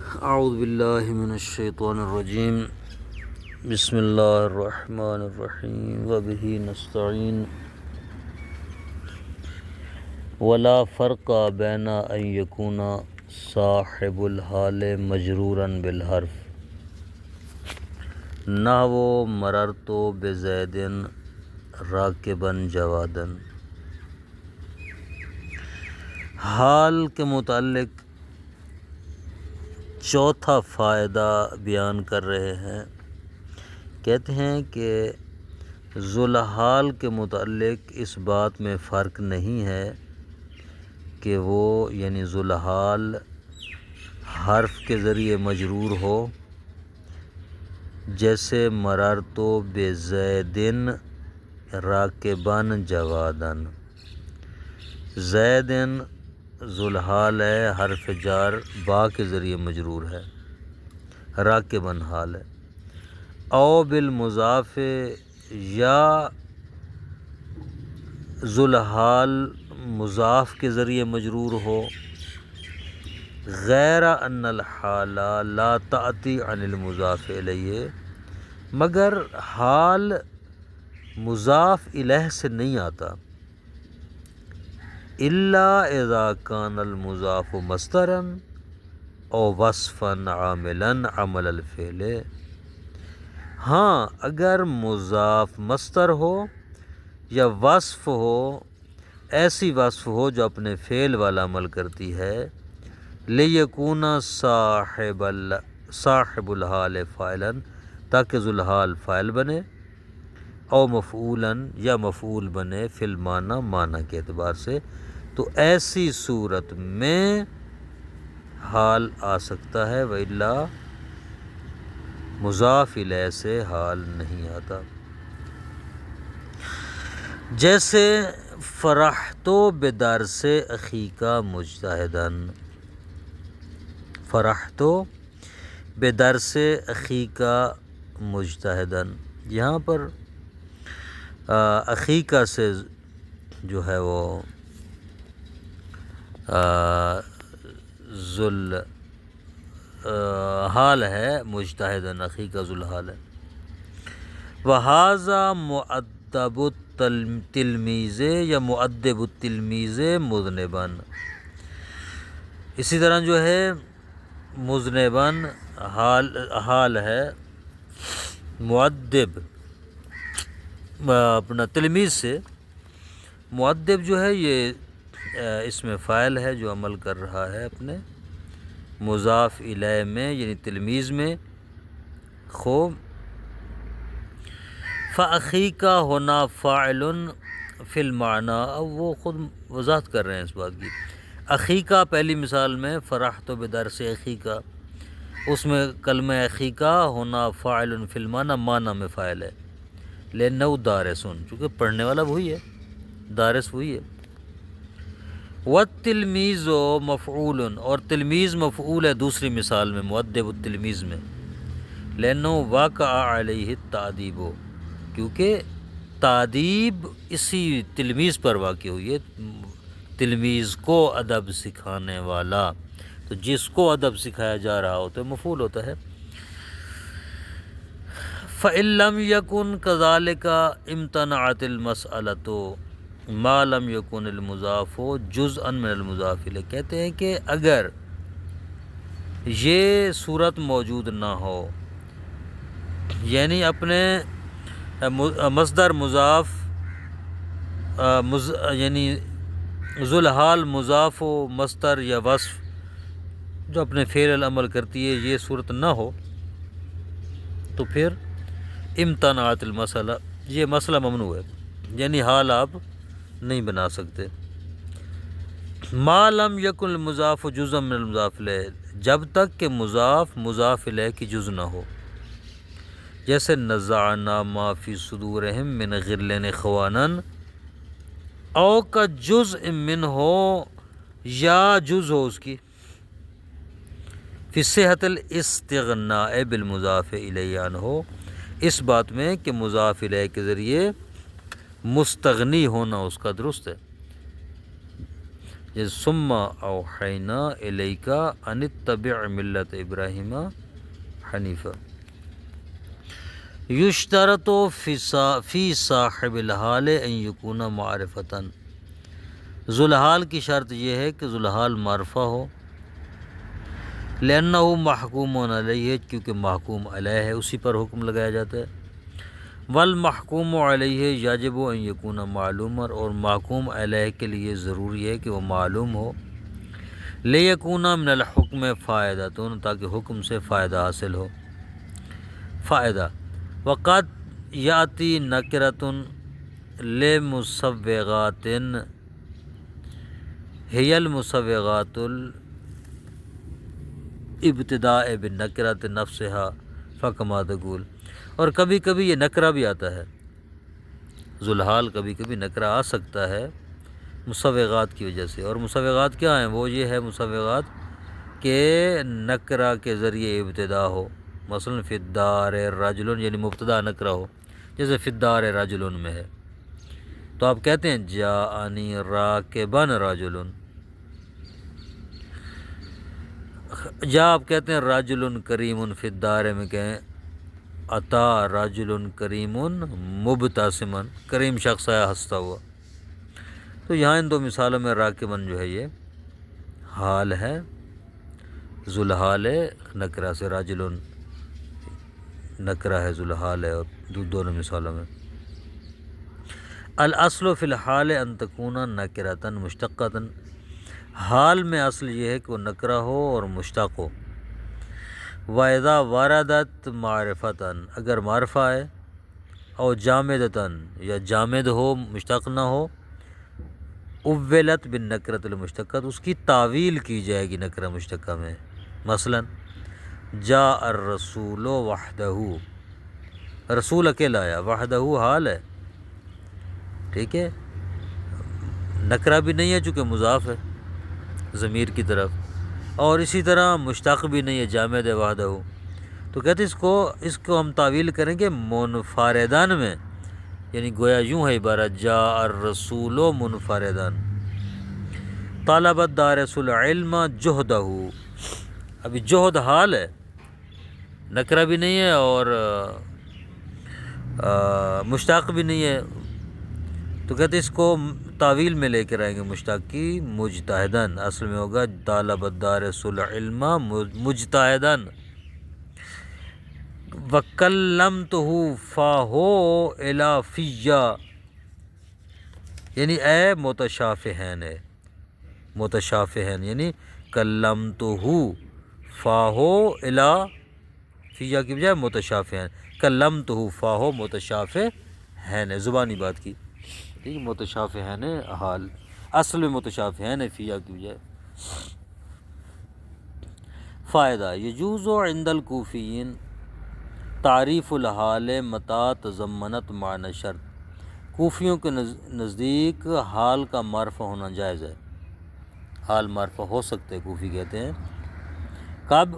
اعوذ باللہ من الشیطان الرجیم بسم اللہ الرحمن الرحیم وبہ نستعین ولا فرق بین ان یکون صاحب الحال مجرورا بالحرف نحو مررت بزید راکبا جوادا۔ حال کے متعلق چوتھا فائدہ بیان کر رہے ہیں۔ کہتے ہیں کہ ذوالحال کے متعلق اس بات میں فرق نہیں ہے کہ وہ یعنی ذوالحال حرف کے ذریعے مجرور ہو، جیسے مررت بزید راکبا جوادا۔ زید ذوالحال ہے، حرف جار با کے ذریعے مجرور ہے، راکباً حال ہے۔ او بالمضاف یا ذوالحال مضاف کے ذریعے مجرور ہو، غیر ان الحال لا تأتی عن المضاف الیہ، مگر حال مضاف الیہ سے نہیں آتا، الا اذا کان المضاف مصدرا او وصفا عاملا عمل الفعل۔ ہاں اگر مضاف مصدر ہو یا وصف ہو، ایسی وصف ہو جو اپنے فعل والا عمل کرتی ہے، لیکون صاحب الحال فاعلا، تاکہ ذوالحال فاعل بنے، او مفعولا یا مفعول بنے، فی المعنی معنی کے اعتبار سے، تو ایسی صورت میں حال آ سکتا ہے، وإلا مضاف الیہ سے حال نہیں آتا۔ جیسے فرحت بدرس اخیک مجتہدا، فرحت بدرس اخیک مجتہدا، یہاں پر اخیک سے جو ہے وہ ذوالحال ہے، مجتہداً اخیک ذوالحال ہے۔ وہذا مؤدب التلمیذ یا مؤدب التلمیذ مذنباً، اسی طرح جو ہے مذنباً حال ہے، مؤدب اپنا تلمیذ سے، مؤدب جو ہے یہ اس میں فاعل ہے جو عمل کر رہا ہے اپنے مضاف الیہ میں یعنی تلمیذ میں۔ خوب، فاخیک ہونا فاعل فی المعنی، اب وہ خود وضاحت کر رہے ہیں اس بات کی۔ اخیک پہلی مثال میں فرحت بدرس اخیک، اس میں کلمہ اخیک ہونا فاعل فی المعنی، معنی میں فاعل ہے، لأنہ دارس، چونکہ پڑھنے والا وہی ہے، دارس وہی ہے۔ والتلمیذ مفعول، اور تلمیذ مفعول ہے دوسری مثال میں مؤدب التلمیذ میں، لأنہ واقع علیہ التأدیب، کیونکہ تادیب اسی تلمیذ پر واقع ہوئی ہے، تلمیذ کو ادب سکھانے والا، تو جس کو ادب سکھایا جا رہا ہوتا ہے مفعول ہوتا ہے۔ فإن لم يكن كذلك امتنعت المسألة ما لم يكن المضاف جزءا من المضاف الیہ، کہتے ہیں کہ اگر یہ صورت موجود نہ ہو، یعنی اپنے مصدر مضاف یعنی ذوالحال مضاف و مصدر یا وصف جو اپنے فعل العمل کرتی ہے، یہ صورت نہ ہو تو پھر امتنعت المسئلہ، یہ مسئلہ ممنوع ہے، یعنی حال آپ نہیں بنا سکتے۔ ما لم یکن المضاف جزءا من المضاف الیہ، جب تک کہ مضاف الیہ کی جز نہ ہو، جیسے نزعنا ما فی صدورہم من غل اخوانا، او کا جزء من ہو یا جز ہو اس کی، فی صحت الاستغناء بالمضاف الیہ عنہ، اس بات میں کہ مضاف الیہ کے ذریعے مستغنی ہونا اس کا درست ہے۔ جیسے ثم اوحینا الیک ان اتبع ملت ابراہیم حنیفا۔ یشترط فی صاحب الحال ان یکون معرفۃ، ذوالحال کی شرط یہ ہے کہ ذوالحال معرفہ ہو، لأنہ محکوم علیہ، کیونکہ محکوم علیہ ہے، اسی پر حکم لگایا جاتا ہے، والمحکوم علیہ یجب ان یکون معلوما، اور محکوم علیہ کے لیے ضروری ہے کہ وہ معلوم ہو، لیکون من الحکم فائدۃ، تاکہ حکم سے فائدہ حاصل ہو، فائدہ۔ وقد یاتی نکرۃ لمسوغات ہی المسوغات الابتداء بالنکرۃ نفسها فکما تقول، اور کبھی کبھی یہ نکرہ بھی آتا ہے، ذوالحال کبھی کبھی نکرہ آ سکتا ہے مسوغات کی وجہ سے، اور مسوغات کیا ہیں؟ وہ یہ ہے مسوغات کہ نکرہ کے ذریعے ابتدا ہو، مثلا فی الدار رجل، یعنی مبتدا نکرہ ہو، جیسے فی الدار رجل میں ہے، تو آپ کہتے ہیں جاءنی راکبا رجل، یا آپ کہتے ہیں رجل کریم فی الدار میں کہیں اتا رجل کریم مبتسما، کریم شخص ہے ہنستا ہوا۔ تو یہاں ان دو مثالوں میں راکبن جو ہے یہ حال ہے، ذوالحال ہے، نکرہ سے رجل نکرہ ہے، ذوالحال ہے، اور دونوں مثالوں میں۔ الاصل فی الحال ان تکون نکرۃ مشتقۃ، حال میں اصل یہ ہے کہ وہ نکرہ ہو اور مشتق ہو، وَإِذَا وَرَدَتْ مَعْرِفَةً، اگر معرفہ ہے، او جامدتاً، یا جامد ہو مشتق نہ ہو، اولت بالنکرۃ المشتقۃ، اس کی تعویل کی جائے گی نکرہ مشتقہ میں، مثلا جاء الرسول وحدہ، رسول اکیلا آیا، وحدہ حال ہے، ٹھیک ہے، نکرہ بھی نہیں ہے چونکہ مضاف ہے ضمیر کی طرف، اور اسی طرح مشتق بھی نہیں ہے، جامد ہے وحدہ، تو کہتے اس کو ہم تعویل کریں گے منفردان میں، یعنی گویا یوں ہے عبارت جاء الرسول منفردان، طلب الدارس العلم جہدہ، ابھی جہد حال ہے، نکرہ بھی نہیں ہے اور مشتق بھی نہیں ہے، تو کہتے اس کو تعویل میں لے کر آئیں گے مشتق کی، مجتہدن، اصل میں ہوگا طالب الدارس العلم مجتہدن، وکلمتہ فاہو الی فیہ، یعنی اے متشافہین ہے، متشافہین یعنی کلمتہ فاہو الی فیہ کی بجائے متشافہین، کلمتہ فاہو متشافہین ہے، زبانی بات کی، ٹھیک، متشافہین حال، اصل میں متشافہین ہے فیہ کی بجائے۔ فائدہ، یجوز عند الکوفیین تعریف الحال متی تضمنت معنی شرط، کوفیوں کے نزدیک حال کا معرفہ ہونا جائز ہے، حال معرفہ ہو سکتے ہیں، کوفی کہتے ہیں، کب؟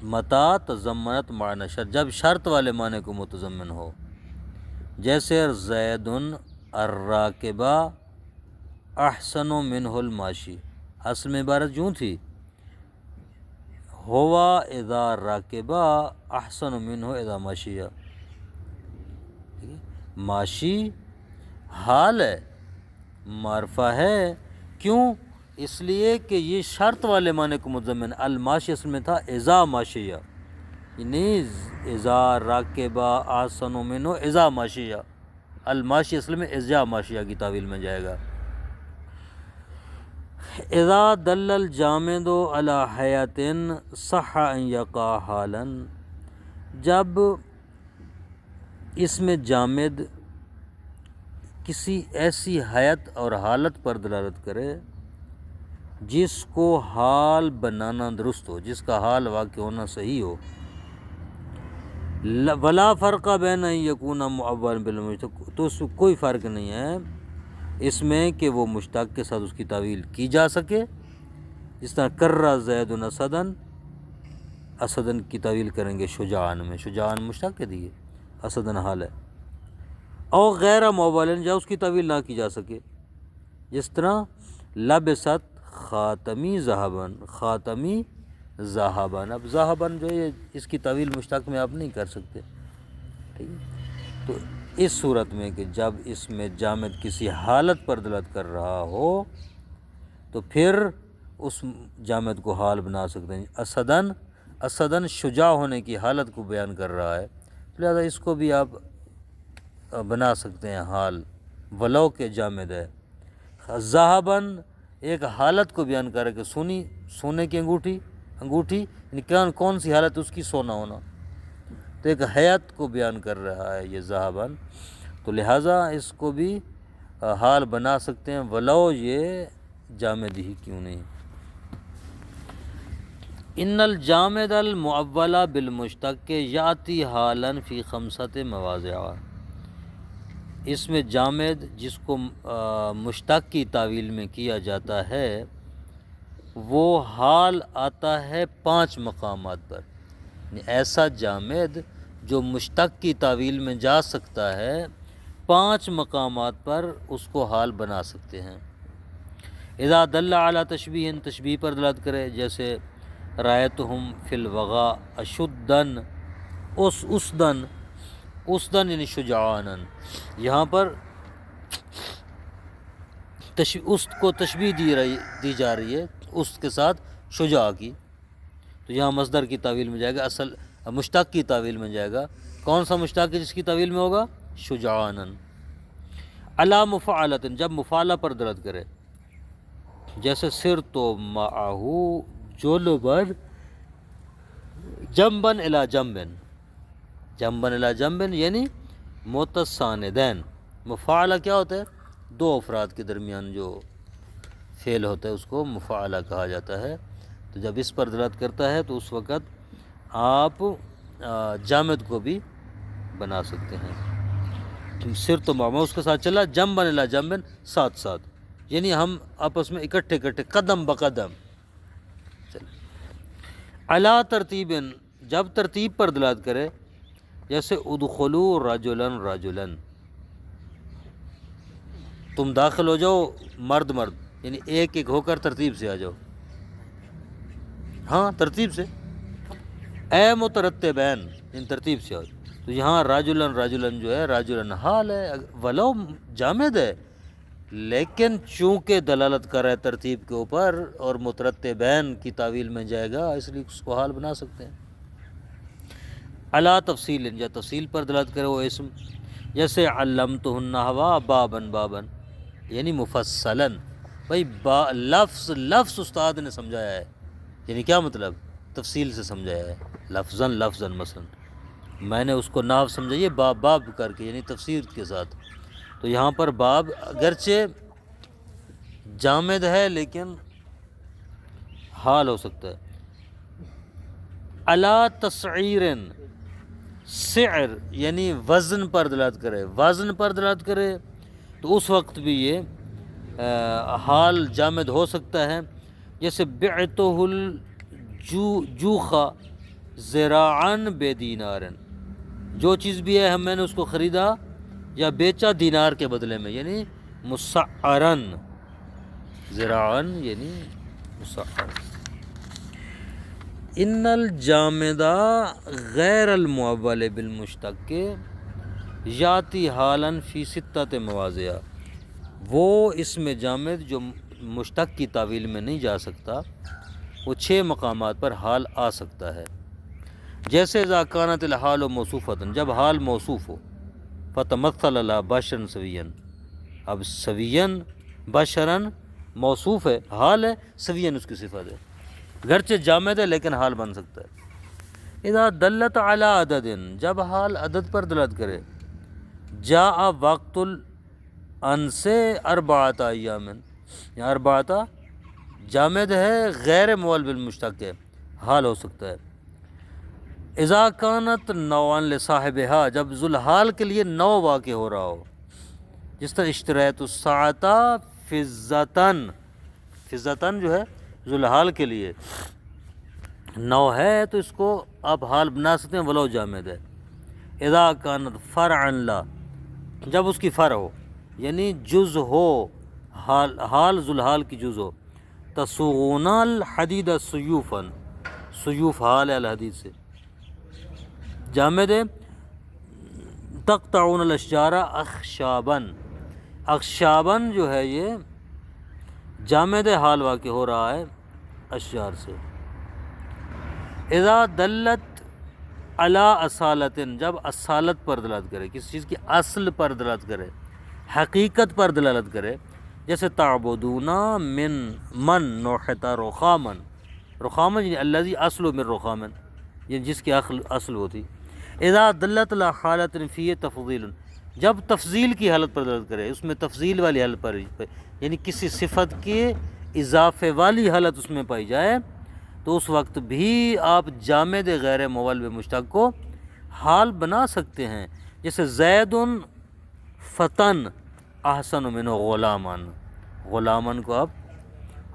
متی تضمنت معنی شرط، جب شرط والے معنی کو متضمن ہو، جیسے زید الراکب احسن منہ الماشی، اصل میں عبارت یوں تھی ہوا اذا راکب احسن منہ اذا ماشی، ماشی حال ہے، معرفہ ہے، کیوں؟ اس لیے کہ یہ شرط والے معنی کو متضمن، الماشی اصل میں تھا اذا ماشیہ، یعنی اذا راکب احسن منہ اذا ماشیہ، الماشی اصل میں اذا ماشیہ کی تعویل میں جائے گا۔ اذا دل الجامد علی حیات صح ان یقع حالا، جب اس میں جامد کسی ایسی حیت اور حالت پر دلالت کرے جس کو حال بنانا درست ہو، جس کا حال واقع ہونا صحیح ہو، ولا فرق بین ان یکون معولا بالمشتق، تو اس میں کوئی فرق نہیں ہے اس میں کہ وہ مشتق کے ساتھ اس کی تعویل کی جا سکے، جس طرح کرہ زید اسدن، اسدن کی تعویل کریں گے شجاعن میں، شجاعن مشتق کے دیے، اسدن حال ہے، اور غیر معول، یا اس کی تعویل نہ کی جا سکے، جس طرح لبست خاتمی ذہبن، خاتمی ذہبن، اب ذہبن جو ہے اس کی طویل مشتق میں آپ نہیں کر سکتے، ٹھیک ہے؟ تو اس صورت میں کہ جب اس میں جامد کسی حالت پر دلالت کر رہا ہو تو پھر اس جامد کو حال بنا سکتے ہیں۔ اسدن، اسدن شجاع ہونے کی حالت کو بیان کر رہا ہے، لہذا اس کو بھی آپ بنا سکتے ہیں حال، ولو کہ جامد ہے۔ ذہبن ایک حالت کو بیان کر رہا ہے کہ سونے کی انگوٹھی، یعنی کون سی حالت اس کی؟ سونا ہونا، تو ایک حیات کو بیان کر رہا ہے یہ ذہبن، تو لہٰذا اس کو بھی حال بنا سکتے ہیں ولو یہ جامد ہی کیوں نہیں۔ ان الجامد المعول بالمشتق یاتی حالا فی خمسۃ مواضع، اس میں جامد جس کو مشتق کی تعویل میں کیا جاتا ہے وہ حال آتا ہے 5 مقامات پر، یعنی ایسا جامد جو مشتق کی تعویل میں جا سکتا ہے 5 مقامات پر اس کو حال بنا سکتے ہیں۔ اذا دل علی تشبیہ، تشبیہ پر دلالت کرے، جیسے رایتہم فی الوغا اشدن، اسدن یعنی شجعانا، یہاں پر اس کو تشبیہ دی جا رہی ہے اس کے ساتھ شجاع کی، تو یہاں مصدر کی تعویل میں جائے گا، اصل مشتق کی تعویل میں جائے گا۔ کون سا مشتق ہے جس کی تعویل میں ہوگا؟ شجعانا۔ علی مفعلۃ، جب مفعلہ پر دلالت کرے، جیسے سرت معہ جلبن جنبن الی جنبن، جنبن الی جنبن یعنی متساندین۔ مفعلہ کیا ہوتا ہے؟ 2 افراد کے درمیان جو فعل ہوتا ہے اس کو مفعلہ کہا جاتا ہے، تو جب اس پر دلالت کرتا ہے تو اس وقت آپ جامد کو بھی بنا سکتے ہیں۔ سر تو معما اس کے ساتھ چلا، جنبن الی جنبن ساتھ ساتھ، یعنی ہم آپس میں اکٹھے قدم بقدم چلیں۔ علی ترتیب، جب ترتیب پر دلالت کرے، جیسے ادخلوا رجلا رجلا، تم داخل ہو جاؤ مرد مرد، یعنی ایک ایک ہو کر ترتیب سے آ جاؤ، ہاں ترتیب سے، اے مترتبین ان ترتیب سے آ جاؤ، تو یہاں راجلن راجلن جو ہے راجلن حال ہے، ولو جامد ہے لیکن چونکہ دلالت کر رہا ہے ترتیب کے اوپر اور مترتبین کی تعویل میں جائے گا، اس لیے اس کو حال بنا سکتے ہیں۔ علی تفصیل، یا تفصیل پر دلالت کرے وہ اسم، جیسے علمتہ النحو بابن بابن، یعنی مفصلاً، بھائی لفظ استاد نے سمجھایا ہے، یعنی کیا مطلب؟ تفصیل سے سمجھایا ہے، لفظاً مثلا میں نے اس کو نحو سمجھائیے باب کر کے، یعنی تفسیر کے ساتھ، تو یہاں پر باب اگرچہ جامد ہے لیکن حال ہو سکتا ہے۔ علی تسعیر، سعر یعنی وزن پر دلالت کرے، وزن پر دلالت کرے تو اس وقت بھی یہ حال جامد ہو سکتا ہے، جیسے بعتہ الجوخ ذراعا بدینار، جو چیز بھی ہے میں نے اس کو خریدا یا بیچا دینار کے بدلے میں، یعنی مسعرن، ذراعن یعنی مسعر۔ ان الجامد غیر المعول بالمشتق یاتی حالا فی 6 مواضع، وہ اس میں جامد جو مشتق کی تعویل میں نہیں جا سکتا وہ 6 مقامات پر حال آ سکتا ہے، جیسے اذا کانت الحال موصوفۃ، جب حال موصوف ہو، فتمثل لا بشرا سویا، اب سویا بشرا موصوف ہے، حال ہے، سویا اس کی صفت ہے، گرچہ جامد ہے لیکن حال بن سکتا ہے۔ اذا دلت علی عدد، جب حال عدد پر دلالت کرے، جاء وقت الانس 4 ایام، یا 4 جامد ہے غیر معول بالمشتق ہے، حال ہو سکتا ہے۔ اذا کانت نوعا لصاحبها، جب ذوالحال کے لیے نو واقع ہو رہا ہو، جس طرح اشتریت الساعۃ فضۃً، فضۃً جو ہے ذوالحال کے لیے نو ہے تو اس کو آپ حال بنا سکتے ہیں ولو جامد ہے۔ اذا کانت فرعا لا، جب اس کی فرع ہو یعنی جز ہو حال ذوالحال کی جز ہو. تصوغون الحدید سیوفاً، سیوف حال ہے الحدید سے. جامد ہے تقطعون الاشجار اخشاباً، اخشاباً جو ہے یہ جامد حال واقع ہو رہا ہے اشجار سے. اذا دلت علی اصالت، جب اصالت پر دلالت کرے، کسی چیز کی اصل پر دلالت کرے، حقیقت پر دلالت کرے. جیسے تعبدون من نوحت رخامن، رخامن یعنی الذی اصل من رخامن، یعنی جس کی اصل ہوتی. اذا دلت علی حالت فی تفضیل، جب تفضیل کی حالت پر دلالت کرے، اس میں تفضیل والی حالت پر، یعنی کسی صفت کے اضافے والی حالت اس میں پائی جائے، تو اس وقت بھی آپ جامد غیر مول بمشتق کو حال بنا سکتے ہیں. جیسے زید فتن احسن من غلامن، غلامن کو آپ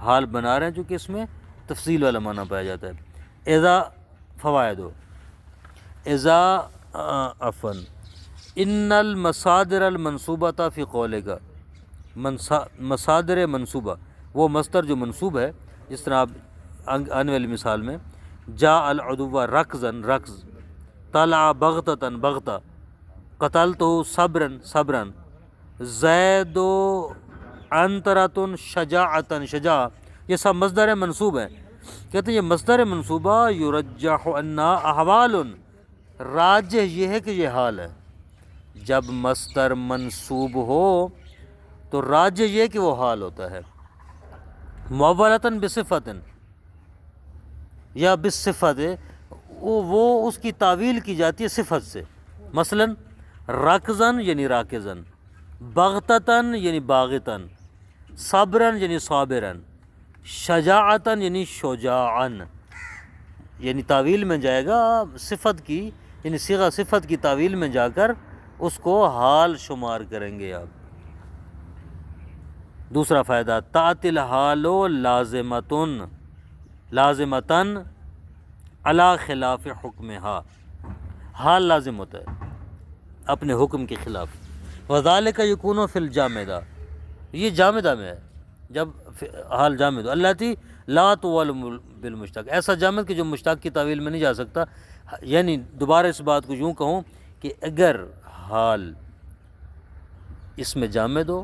حال بنا رہے ہیں چونکہ اس میں تفصیل والا معنی پایا جاتا ہے. اذا فوائد اذا عفن ان المصادر المنصوبہ فی قولک، مصادر منصوبہ وہ مصدر جو منصوب ہے، جس طرح آپ آنے والی مثال میں جاء العدو رکزن رکز، طلع بغتتن بغتہ، قتلتہ صبرن صبرن، زید عنترۃ شجاعتن شجاع، یہ سب مصدر منصوب ہیں. کہتے ہیں یہ مصدر منصوبہ یرجح انہا احوال، راجح یہ ہے کہ یہ حال ہے. جب مصدر منصوب ہو تو راجح یہ کہ وہ حال ہوتا ہے. مولتاً بصفتن یا بالصفت، وہ اس کی تعویل کی جاتی ہے صفت سے. مثلا رکزن یعنی راکزن، بغتتن یعنی باغتن، صبرن یعنی صابرن، شجاعتن یعنی شجاعن. یعنی تعویل میں جائے گا صفت کی، یعنی صیغہ صفت کی تعویل میں جا کر اس کو حال شمار کریں گے آپ. دوسرا فائدہ تأتی الحال لازمتن لازمتن علی خلاف حکمہا، حال لازم ہوتا ہے اپنے حکم کے خلاف. وذالک یکون فی الجامدہ، یہ جامدہ میں ہے جب حال جامد ہو. اللاتی لا تول بالمشتق، ایسا جامد کہ جو مشتق کی تعویل میں نہیں جا سکتا. یعنی دوبارہ اس بات کو یوں کہوں کہ اگر حال اس میں جامد ہو،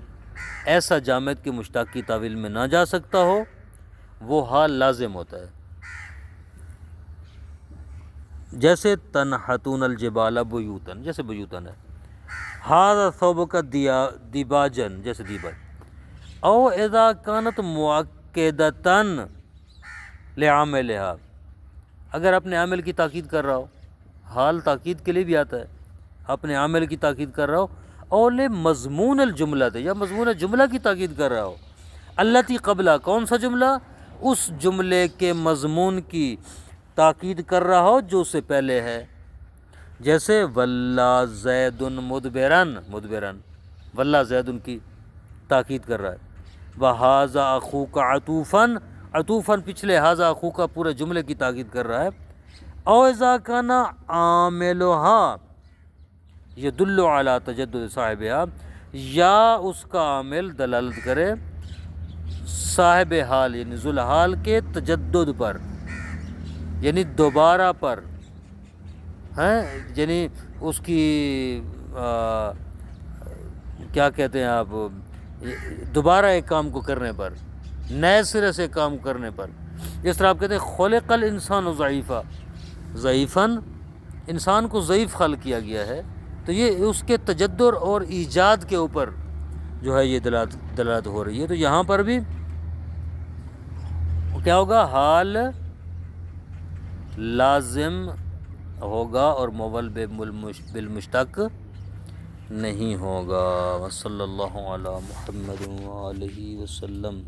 ایسا جامد کہ مشتق کی تعویل میں نہ جا سکتا ہو، وہ حال لازم ہوتا ہے. جیسے تنحتون الجبال بیوتن، جیسے بیوتن ہے. ھذا ثوبک دیباجن، جیسے دیباج. او اذا کانت مؤکدتن لعاملہا، اگر اپنے عامل کی تاکید کر رہا ہو، حال تاکید کے لیے بھی آتا ہے، اپنے عامل کی تاکید کر رہا ہو. اور مضمون الجملہ تھے، یا مضمون جملہ کی تاکید کر رہا ہو. التی قبلہ، کون سا جملہ؟ اس جملے کے مضمون کی تاکید کر رہا ہو جو اس سے پہلے ہے. جیسے ولا زید مدبرن مدبرن، ولا زید کی تاکید کر رہا ہے. وہذا اخوک عطوفاً عطوفاً پچھلے ھذا اخوک پورے جملے کی تاکید کر رہا ہے. او اذا کان عاملھا یدل علی تجدد صاحبہا، یا اس کا عامل دلالت کرے صاحب حال یعنی ذوالحال کے تجدد پر، یعنی دوبارہ پر ہیں، یعنی اس کی کیا کہتے ہیں آپ، دوبارہ ایک کام کو کرنے پر، نئے سرے سے کام کرنے پر. جس طرح آپ کہتے ہیں خلق الانسان ضعیفا، ضعیفاً انسان کو ضعیف خلق کیا گیا ہے، تو یہ اس کے تجدد اور ایجاد کے اوپر جو ہے یہ دلالت ہو رہی ہے. تو یہاں پر بھی کیا ہوگا؟ حال لازم ہوگا اور مول بالمشتق نہیں ہوگا. وصلی اللہ علی محمد وآلہ وسلم.